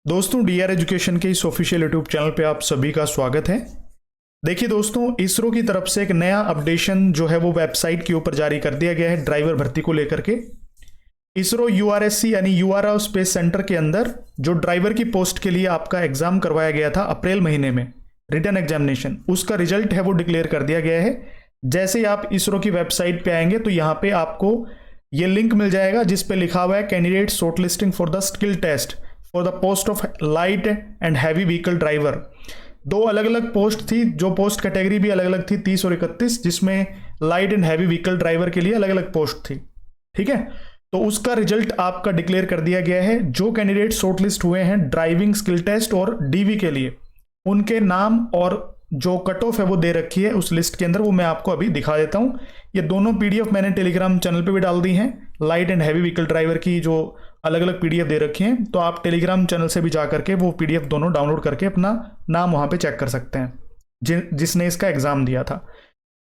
दोस्तों D R education के इस ऑफिशियल यूट्यूब चैनल पे आप सभी का स्वागत है। देखिए दोस्तों, इसरो की तरफ से एक नया अपडेशन जो है वो वेबसाइट के ऊपर जारी कर दिया गया है ड्राइवर भर्ती को लेकर के। इसरो यूआरएससी यानी यूआरआर स्पेस सेंटर के अंदर जो ड्राइवर की पोस्ट के लिए आपका एग्जाम करवाया गया था अप्रैल महीने में, रिटन एग्जामिनेशन, उसका रिजल्ट है वो डिक्लेयर कर दिया गया है। जैसे ही आप इसरो की वेबसाइट पे आएंगे तो यहाँ पे आपको ये लिंक मिल जाएगा जिसपे लिखा हुआ है candidate shortlisting for the skill test for the post of light and heavy vehicle driver. दो अलग अलग पोस्ट थी, जो पोस्ट कैटेगरी भी अलग अलग थी, 30 और 31, जिसमें light and heavy vehicle driver के लिए अलग अलग पोस्ट थी। ठीक है, तो उसका रिजल्ट आपका डिक्लेयर कर दिया गया है। जो कैंडिडेट शॉर्टलिस्ट हुए हैं ड्राइविंग स्किल टेस्ट और डीवी के लिए, उनके नाम और जो कट ऑफ है वो दे रखी है उस लिस्ट के अंदर, वो मैं आपको अभी दिखा देता हूं। ये दोनों पीडीएफ मैंने टेलीग्राम चैनल पे भी डाल दी हैं। Light and heavy vehicle driver की जो अलग अलग पीडीएफ दे रखी हैं, तो आप टेलीग्राम चैनल से भी जा करके वो पीडीएफ दोनों डाउनलोड करके अपना नाम वहां पे चेक कर सकते हैं जिसने इसका एग्जाम दिया था।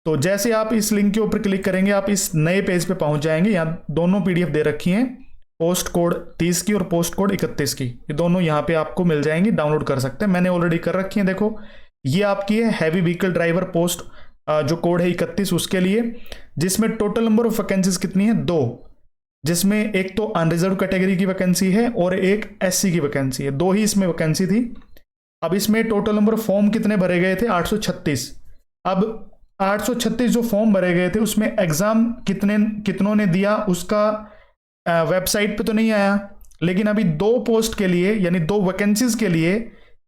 तो जैसे आप इस लिंक के ऊपर क्लिक करेंगे आप इस नए पेज पे पहुंच जाएंगे। यहाँ दोनों पीडीएफ दे रखी हैं, पोस्ट कोड 30 की और पोस्ट कोड 31 की, ये दोनों यहाँ पे आपको मिल जाएंगी, डाउनलोड कर सकते हैं। मैंने ऑलरेडी कर रखी है। देखो, ये आपकी है हैवी व्हीकल ड्राइवर पोस्ट, जो कोड है 31 उसके लिए, जिसमें टोटल नंबर ऑफ वैकेंसीज कितनी है? 2, जिसमें एक तो अनरिजर्व कैटेगरी की वैकेंसी है और एक एससी की वैकेंसी है। 2 ही इसमें वैकेंसी थी। अब इसमें टोटल नंबर ऑफ फॉर्म कितने भरे गए थे? 836। अब 836 जो फॉर्म भरे गए थे उसमें एग्जाम कितनों ने दिया उसका वेबसाइट पे तो नहीं आया, लेकिन अभी 2 पोस्ट के लिए यानी 2 वैकेंसीज के लिए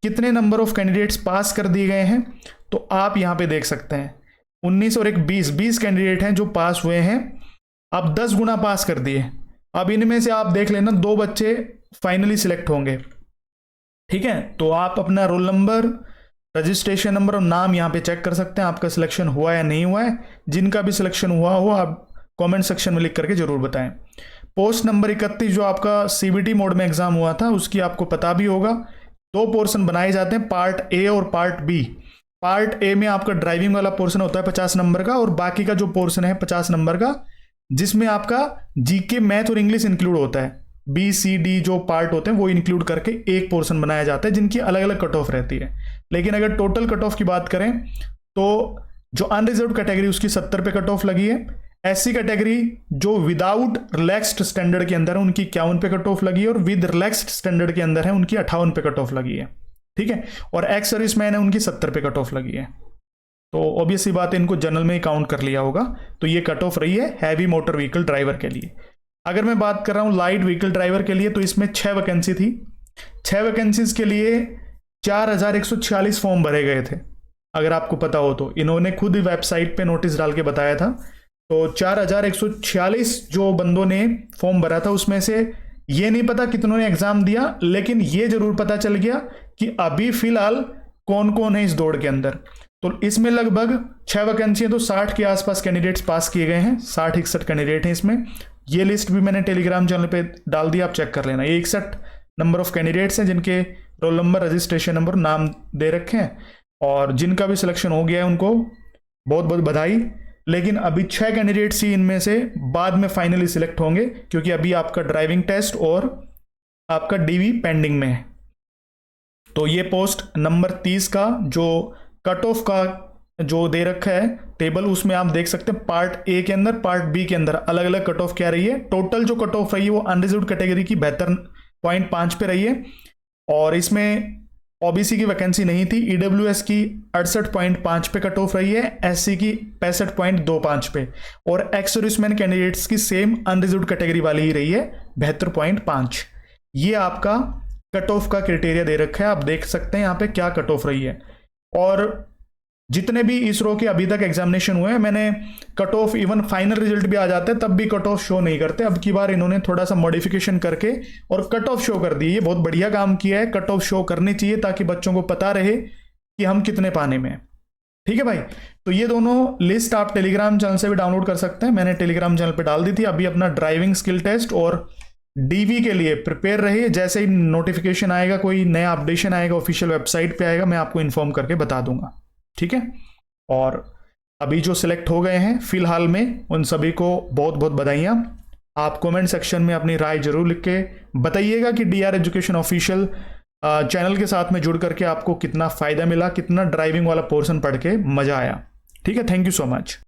कितने नंबर ऑफ कैंडिडेट्स पास कर दिए गए हैं, तो आप यहां पे देख सकते हैं 19 और एक 20 कैंडिडेट हैं जो पास हुए हैं। अब 10 गुना पास कर दिए। अब इनमें से आप देख लेना 2 बच्चे फाइनली सिलेक्ट होंगे। ठीक है, तो आप अपना रोल नंबर, रजिस्ट्रेशन नंबर और नाम यहाँ पे चेक कर सकते हैं आपका सिलेक्शन हुआ या नहीं हुआ है। जिनका भी सिलेक्शन हुआ हो आप कमेंट सेक्शन में लिख करके जरूर बताएं। पोस्ट नंबर 31 जो आपका सीबीटी मोड में एग्जाम हुआ था उसकी आपको पता भी होगा। 2 पोर्शन बनाए जाते हैं, पार्ट ए और पार्ट बी। पार्ट ए में आपका ड्राइविंग वाला पोर्शन होता है 50 नंबर का, और बाकी का जो पोर्शन है 50 नंबर का, जिसमें आपका जीके, मैथ और इंग्लिश इंक्लूड होता है। बी सी डी जो पार्ट होते हैं वो इंक्लूड करके एक पोर्शन बनाया जाता है, जिनकी अलग अलग कट ऑफ रहती है। लेकिन अगर टोटल कट ऑफ की बात करें तो जो अनरिजर्व कैटेगरी उसकी 70 पे कट ऑफ लगी है। एससी कैटेगरी जो विदाउट रिलैक्स्ड स्टैंडर्ड के अंदर है उनकी 51 पे कट ऑफ लगी है, और विद रिलैक्स्ड स्टैंडर्ड के अंदर है उनकी 58 पे कट ऑफ लगी है। ठीक है, और एक्स सर्विसमैन है उनकी 70 पे कट ऑफ लगी है। तो ऑब्वियस सी बात है, इनको जनरल में ही काउंट कर लिया होगा। तो ये कट ऑफ रही है हैवी मोटर व्हीकल ड्राइवर के लिए। अगर मैं बात कर रहा हूं लाइट व्हीकल ड्राइवर के लिए, तो इसमें 6 वैकेंसी थी। 6 वैकेंसीज के लिए 4146 फॉर्म भरे गए थे। अगर आपको पता हो तो इन्होंने खुद वेबसाइट पे नोटिस डाल के बताया था। तो 4146 जो बंदों ने फॉर्म भरा था उसमें से ये नहीं पता कितनों ने एग्जाम दिया, लेकिन ये जरूर पता चल गया कि अभी फिलहाल कौन कौन है इस दौड़ के अंदर। तो इसमें लगभग 6 वैकेंसी है, तो 60 के आसपास कैंडिडेट्स पास किए गए हैं। 60-61 कैंडिडेट हैं इसमें। ये लिस्ट भी मैंने टेलीग्राम चैनल पे डाल दी, आप चेक कर लेना। ये 61 नंबर ऑफ कैंडिडेट्स हैं जिनके रोल नंबर, रजिस्ट्रेशन नंबर, नाम दे रखे हैं, और जिनका भी सिलेक्शन हो गया है उनको बहुत बहुत बधाई। लेकिन अभी 6 कैंडिडेट्स ही इनमें से बाद में फाइनली सिलेक्ट होंगे, क्योंकि अभी आपका ड्राइविंग टेस्ट और आपका डीवी पेंडिंग में है। तो ये पोस्ट नंबर 30 का जो कट ऑफ का जो दे रखा है टेबल, उसमें आप देख सकते हैं पार्ट ए के अंदर, पार्ट बी के अंदर अलग अलग कट ऑफ क्या रही है। टोटल जो कट ऑफ रही है वो अनरिजर्व्ड कैटेगरी की 72.5 पे रही है, और इसमें ओबीसी की वैकेंसी नहीं थी। ईडब्ल्यूएस की 68.5 पे कट ऑफ रही है, एससी की 65.25 पे, और एक्स सर्विसमैन कैंडिडेट्स की सेम अनरिजर्व्ड कैटेगरी वाली ही रही है 72.5। ये आपका कट ऑफ का क्राइटेरिया दे रखा है, आप देख सकते हैं यहाँ पे क्या कट ऑफ रही है। और जितने भी इसरो के अभी तक एग्जामिनेशन हुए हैं, मैंने cut off, even final result भी आ जाते हैं तब भी कट ऑफ शो नहीं करते। अब की बार इन्होंने थोड़ा सा मॉडिफिकेशन करके और कट ऑफ शो कर दी। ये बहुत बढ़िया काम किया है, कट ऑफ शो करनी चाहिए ताकि बच्चों को पता रहे कि हम कितने पाने में हैं। ठीक है भाई, तो ये दोनों लिस्ट आप टेलीग्राम चैनल से भी डाउनलोड कर सकते हैं, मैंने टेलीग्राम चैनल पर डाल दी थी। अभी अपना ड्राइविंग स्किल टेस्ट और डीवी के लिए प्रिपेयर रहिए। जैसे ही नोटिफिकेशन आएगा, कोई नया अपडेशन आएगा, ऑफिशियल वेबसाइट पे आएगा, मैं आपको इन्फॉर्म करके बता दूंगा। ठीक है, और अभी जो सिलेक्ट हो गए हैं फिलहाल में उन सभी को बहुत बहुत बधाइयाँ। आप कमेंट सेक्शन में अपनी राय जरूर लिख के बताइएगा कि डीआर एजुकेशन ऑफिशियल चैनल के साथ में जुड़ करके आपको कितना फ़ायदा मिला, कितना ड्राइविंग वाला पोर्शन पढ़ के मज़ा आया। ठीक है, थैंक यू सो मच।